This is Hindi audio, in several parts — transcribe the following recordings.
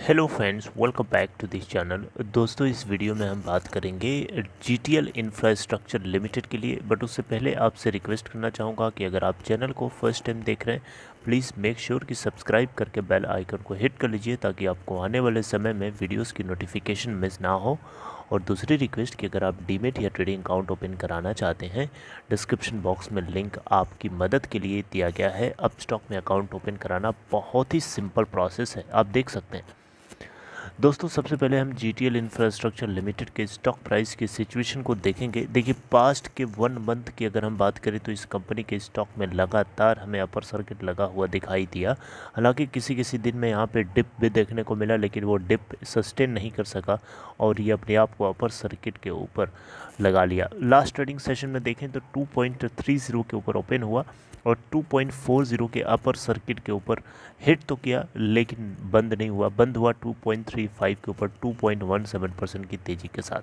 Hello friends, welcome back to this channel. दोस्तों, इस वीडियो में हम बात करेंगे जीटीएल इंफ्रास्ट्रक्चर लिमिटेड के लिए। बट उससे पहले आपसे रिक्वेस्ट करना चाहूँगा कि अगर आप चैनल को फर्स्ट टाइम देख रहे हैं, प्लीज़ मेक श्योर कि सब्सक्राइब करके बेल आइकन को हिट कर लीजिए ताकि आपको आने वाले समय में वीडियोस की नोटिफिकेशन मिस ना हो। और दूसरी रिक्वेस्ट कि अगर आप डीमेट या ट्रेडिंग अकाउंट ओपन कराना चाहते हैं, डिस्क्रिप्शन बॉक्स में लिंक आपकी मदद के लिए दिया गया है। अपस्टॉक में अकाउंट ओपन कराना बहुत ही सिंपल प्रोसेस है, आप देख सकते हैं। दोस्तों, सबसे पहले हम जीटीएल इंफ्रास्ट्रक्चर लिमिटेड के स्टॉक प्राइस की सिचुएशन को देखेंगे। देखिए, पास्ट के 1 मंथ की अगर हम बात करें तो इस कंपनी के स्टॉक में लगातार हमें अपर सर्किट लगा हुआ दिखाई दिया। हालांकि किसी किसी दिन में यहाँ पे डिप भी देखने को मिला, लेकिन वो डिप सस्टेन नहीं कर सका और ये अपने आप को अपर सर्किट के ऊपर लगा लिया। लास्ट ट्रेडिंग सेशन में देखें तो 2.30 के ऊपर ओपन हुआ और 2.40 के अपर सर्किट के ऊपर हिट तो किया, लेकिन बंद नहीं हुआ। बंद हुआ 2.35 के ऊपर 2.17% की तेज़ी के साथ।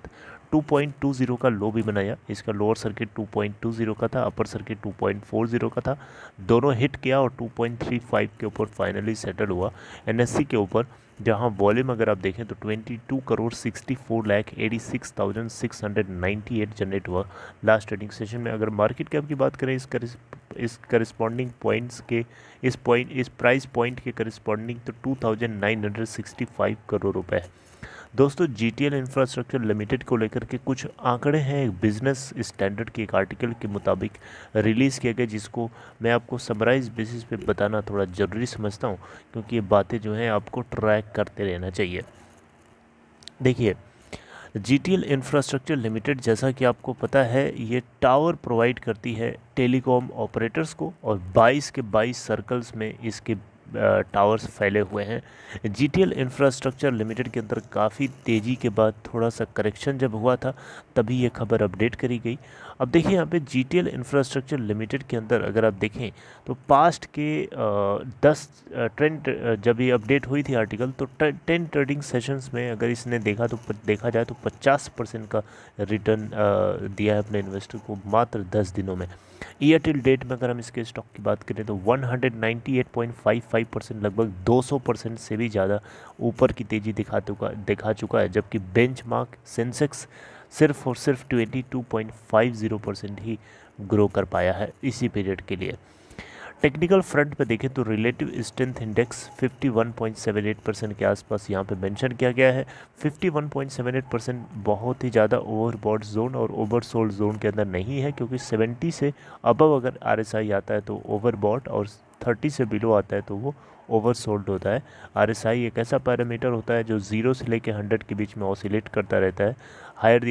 2.20 का लो भी बनाया। इसका लोअर सर्किट 2.20 का था, अपर सर्किट 2.40 का था। दोनों हिट किया और 2.35 के ऊपर फाइनली सेटल हुआ एनएससी के ऊपर, जहां वॉल्यूम अगर आप देखें तो 22,64,86,698 जनरेट हुआ लास्ट ट्रेडिंग सेशन में। अगर मार्केट कैप की बात करें इस करस्पॉन्डिंग पॉइंट्स के इस प्राइस पॉइंट के करस्पॉन्डिंग तो 2,965 करोड़ रुपए है। दोस्तों, जीटीएल इंफ्रास्ट्रक्चर लिमिटेड को लेकर के कुछ आंकड़े हैं एक बिजनेस स्टैंडर्ड के एक आर्टिकल के मुताबिक रिलीज़ किया गया, जिसको मैं आपको समराइज बेसिस पे बताना थोड़ा ज़रूरी समझता हूँ, क्योंकि ये बातें जो हैं आपको ट्रैक करते रहना चाहिए। देखिए, जीटीएल इंफ्रास्ट्रक्चर लिमिटेड, जैसा कि आपको पता है, ये टावर प्रोवाइड करती है टेलीकॉम ऑपरेटर्स को और 22 के 22 सर्कल्स में इसके टावर्स फैले हुए हैं। जीटीएल इंफ्रास्ट्रक्चर लिमिटेड के अंदर काफ़ी तेज़ी के बाद थोड़ा सा करेक्शन जब हुआ था, तभी ये खबर अपडेट करी गई। अब देखिए, यहाँ पे जीटीएल इंफ्रास्ट्रक्चर लिमिटेड के अंदर अगर आप देखें तो पास्ट के 10 ट्रेंड जब ये अपडेट हुई थी आर्टिकल, तो 10 ट्रेडिंग सेशंस में अगर इसने देखा जाए तो 50% का रिटर्न दिया है अपने इन्वेस्टर को मात्र 10 दिनों में। ईयर टिल डेट में अगर हम इसके स्टॉक की बात करें तो 198.55%, लगभग 200% से भी ज़्यादा ऊपर की तेज़ी दिखा चुका है, जबकि बेंचमार्क सेंसेक्स सिर्फ और सिर्फ 22.50% ही ग्रो कर पाया है इसी पीरियड के लिए। टेक्निकल फ्रंट पे देखें तो रिलेटिव स्ट्रेंथ इंडेक्स 51.78% के आसपास यहाँ पे मेंशन किया गया है। 51.78% बहुत ही ज़्यादा ओवरबॉट जोन और ओवरसोल्ड जोन के अंदर नहीं है, क्योंकि 70 से अबव अगर आरएसआई आता है तो ओवरबॉट और 30 से बिलो आता है तो वो ओवरसोल्ड होता है। आरएसआई एक ऐसा पैरामीटर होता है जो 0 से लेकर 100 के बीच में ऑसिलेट करता रहता है। Higher the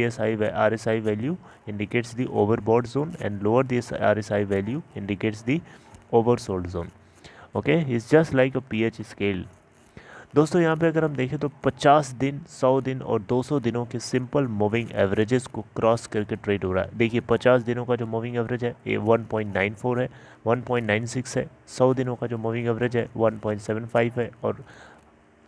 RSI value indicates the overbought zone and lower the RSI value indicates the oversold zone. Okay, it's just like a pH scale. दोस्तों, यहाँ पे अगर हम देखें तो 50 दिन, 100 दिन और 200 दिनों के सिंपल मूविंग एवरेजेस को क्रॉस करके ट्रेड हो रहा है। देखिए, 50 दिनों का जो मूविंग एवरेज है ये 1.94 है, 1.96 है। 100 दिनों का जो मूविंग एवरेज है 1.75 है और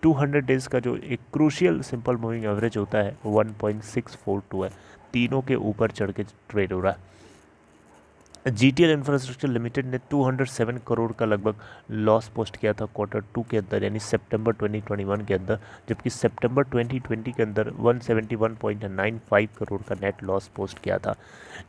200 डेज़ का जो एक क्रूशियल सिंपल मूविंग एवरेज होता है 1.642 है। तीनों के ऊपर चढ़ के ट्रेड हो रहा है। जीटीएल इंफ्रास्ट्रक्चर लिमिटेड ने 207 करोड़ का लगभग लॉस पोस्ट किया था Q2 के अंदर, यानी सितंबर 2021 के अंदर, जबकि सितंबर 2020 के अंदर 171.95 करोड़ का नेट लॉस पोस्ट किया था।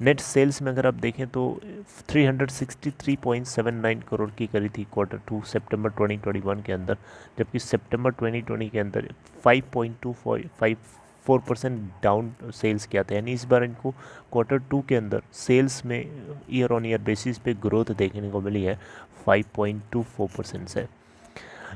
नेट सेल्स में अगर आप देखें तो 363.79 करोड़ की करी थी Q2 सितंबर 2021 के अंदर, जबकि सितंबर 2020 के अंदर 5.24% डाउन सेल्स किया था। यानी इस बार इनको Q2 के अंदर सेल्स में ईयर ऑन ईयर बेसिस पे ग्रोथ देखने को मिली है 5.24% से।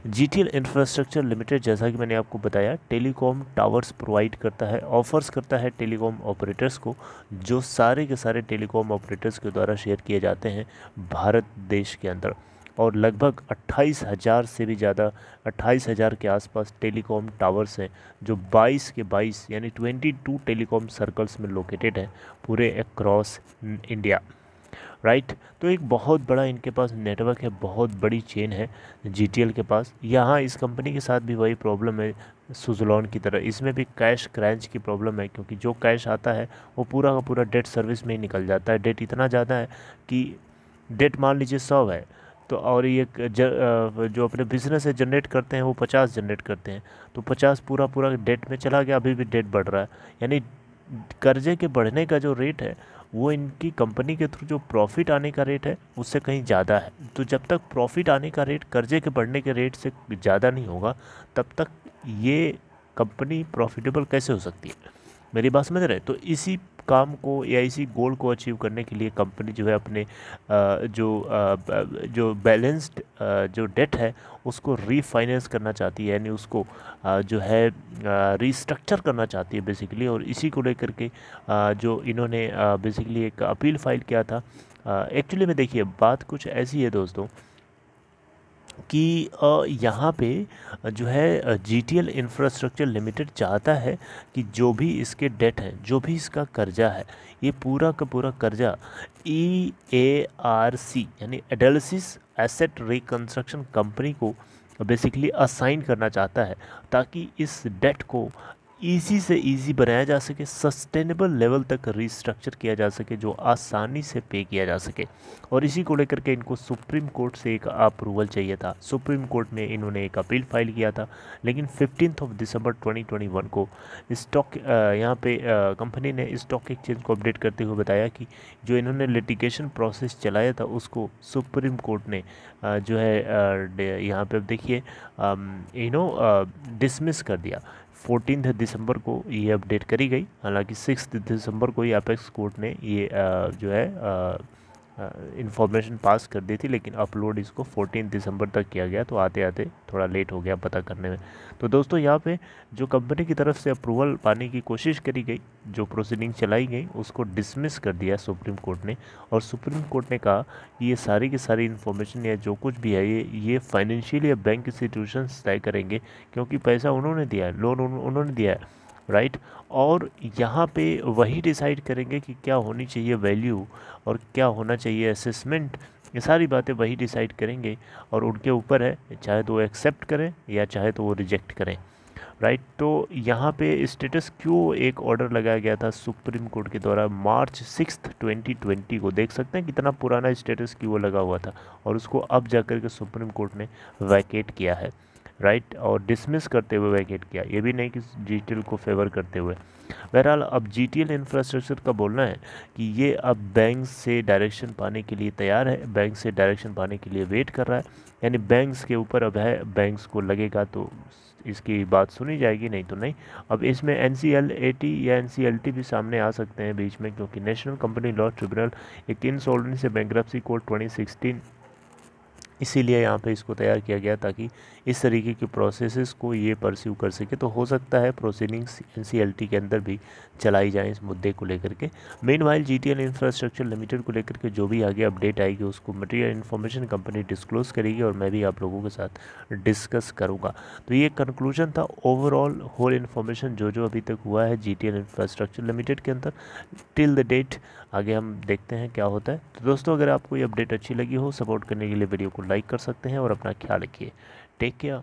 जीटीएल इंफ्रास्ट्रक्चर लिमिटेड, जैसा कि मैंने आपको बताया, टेलीकॉम टावर्स प्रोवाइड करता है, ऑफर्स करता है टेलीकॉम ऑपरेटर्स को, जो सारे के सारे टेलीकॉम ऑपरेटर्स के द्वारा शेयर किए जाते हैं भारत देश के अंदर। और लगभग 28,000 से भी ज़्यादा, 28,000 के आसपास टेलीकॉम टावर्स हैं, जो 22 के 22 यानी 22 टेलीकॉम सर्कल्स में लोकेटेड हैं पूरे अक्रॉस इंडिया। राइट, तो एक बहुत बड़ा इनके पास नेटवर्क है, बहुत बड़ी चेन है जीटीएल के पास। यहाँ इस कंपनी के साथ भी वही प्रॉब्लम है सुज़लोन की तरह, इसमें भी कैश क्रंच की प्रॉब्लम है, क्योंकि जो कैश आता है वो पूरा का पूरा डेट सर्विस में ही निकल जाता है। डेट इतना ज़्यादा है कि डेट मान लीजिए 100 है तो और ये जो अपने बिजनेस है जनरेट करते हैं वो 50 जनरेट करते हैं, तो 50 पूरा पूरा डेट में चला गया, अभी भी डेट बढ़ रहा है। यानी कर्जे के बढ़ने का जो रेट है वो इनकी कंपनी के थ्रू जो प्रॉफिट आने का रेट है उससे कहीं ज़्यादा है। तो जब तक प्रॉफिट आने का रेट कर्जे के बढ़ने के रेट से ज़्यादा नहीं होगा तब तक ये कंपनी प्रॉफिटेबल कैसे हो सकती है, मेरी बात समझ रहे हैं। तो इसी काम को या इसी गोल को अचीव करने के लिए कंपनी जो है अपने जो बैलेंस्ड जो डेट है उसको रीफाइनेंस करना चाहती है, यानी उसको जो है रीस्ट्रक्चर करना चाहती है बेसिकली। और इसी को लेकर के जो इन्होंने बेसिकली एक अपील फाइल किया था। एक्चुअली में देखिए बात कुछ ऐसी है दोस्तों कि यहाँ पे जो है GTL इंफ्रास्ट्रक्चर लिमिटेड चाहता है कि जो भी इसके डेट है, जो भी इसका कर्जा है, ये पूरा का पूरा कर्जा EARC यानी एनालिसिस एसेट रिकंस्ट्रक्शन कंपनी को बेसिकली असाइन करना चाहता है, ताकि इस डेट को ईजी से ईजी बनाया जा सके, सस्टेनेबल लेवल तक रिस्ट्रक्चर किया जा सके, जो आसानी से पे किया जा सके। और इसी को लेकर के इनको सुप्रीम कोर्ट से एक अप्रूवल चाहिए था। सुप्रीम कोर्ट में इन्होंने एक अपील फाइल किया था, लेकिन 15 दिसंबर 2021 को स्टॉक यहाँ पे कंपनी ने स्टॉक एक्सचेंज को अपडेट करते हुए बताया कि जो इन्होंने लिटिगेशन प्रोसेस चलाया था उसको सुप्रीम कोर्ट ने जो है यहाँ पे देखिए डिसमिस कर दिया। 14 दिसंबर को ये अपडेट करी गई, हालांकि 6 दिसंबर को ही अपेक्स कोर्ट ने ये जो है इंफॉर्मेशन पास कर दी थी, लेकिन अपलोड इसको 14 दिसंबर तक किया गया, तो आते आते थोड़ा लेट हो गया पता करने में। तो दोस्तों यहाँ पे जो कंपनी की तरफ से अप्रूवल पाने की कोशिश करी गई, जो प्रोसीडिंग चलाई गई, उसको डिसमिस कर दिया सुप्रीम कोर्ट ने। और सुप्रीम कोर्ट ने कहा कि ये सारी की सारी इन्फॉर्मेशन या जो कुछ भी है ये फाइनेंशियल या बैंक इंस्टीट्यूशंस तय करेंगे, क्योंकि पैसा उन्होंने दिया है, लोन उन्होंने दिया है, राइट। और यहाँ पे वही डिसाइड करेंगे कि क्या होनी चाहिए वैल्यू और क्या होना चाहिए असेसमेंट, ये सारी बातें वही डिसाइड करेंगे। और उनके ऊपर है, चाहे तो वो एक्सेप्ट करें या चाहे तो वो रिजेक्ट करें, राइट। तो यहाँ पे स्टेटस क्यों एक ऑर्डर लगाया गया था सुप्रीम कोर्ट के द्वारा मार्च 6, 2020 को। देख सकते हैं कितना पुराना स्टेटस क्यों लगा हुआ था, और उसको अब जाकर के सुप्रीम कोर्ट ने वैकेट किया है, राइट। और डिसमिस करते हुए वैकेट किया, ये भी नहीं कि GTL को फेवर करते हुए। बहरहाल अब GTL इंफ्रास्ट्रक्चर का बोलना है कि ये अब बैंक से डायरेक्शन पाने के लिए तैयार है, बैंक से डायरेक्शन पाने के लिए वेट कर रहा है। यानी बैंक्स के ऊपर अब है, बैंक्स को लगेगा तो इसकी बात सुनी जाएगी, नहीं तो नहीं। अब इसमें NCLAT या NCLT भी सामने आ सकते हैं बीच में, क्योंकि नेशनल कंपनी लॉ ट्रिब्यूनल एक इंसॉल्वेंसी बैंक्रप्सी कोड 2016, इसीलिए यहाँ पे इसको तैयार किया गया ताकि इस तरीके की प्रोसेसेस को ये परस्यू कर सके। तो हो सकता है प्रोसीडिंग्स NCLT के अंदर भी चलाई जाए इस मुद्दे को लेकर के। मेनवाइल GTL इंफ्रास्ट्रक्चर लिमिटेड को लेकर के जो भी आगे अपडेट आएगी उसको मटेरियल इन्फॉर्मेशन कंपनी डिस्क्लोज करेगी, और मैं भी आप लोगों के साथ डिस्कस करूँगा। तो ये कंक्लूजन था ओवरऑल होल इन्फॉर्मेशन जो अभी तक हुआ है GTL इंफ्रास्ट्रक्चर लिमिटेड के अंदर टिल द डेट। आगे हम देखते हैं क्या होता है। तो दोस्तों अगर आपको ये अपडेट अच्छी लगी हो, सपोर्ट करने के लिए वीडियो को लाइक कर सकते हैं और अपना ख्याल रखिए। Take care.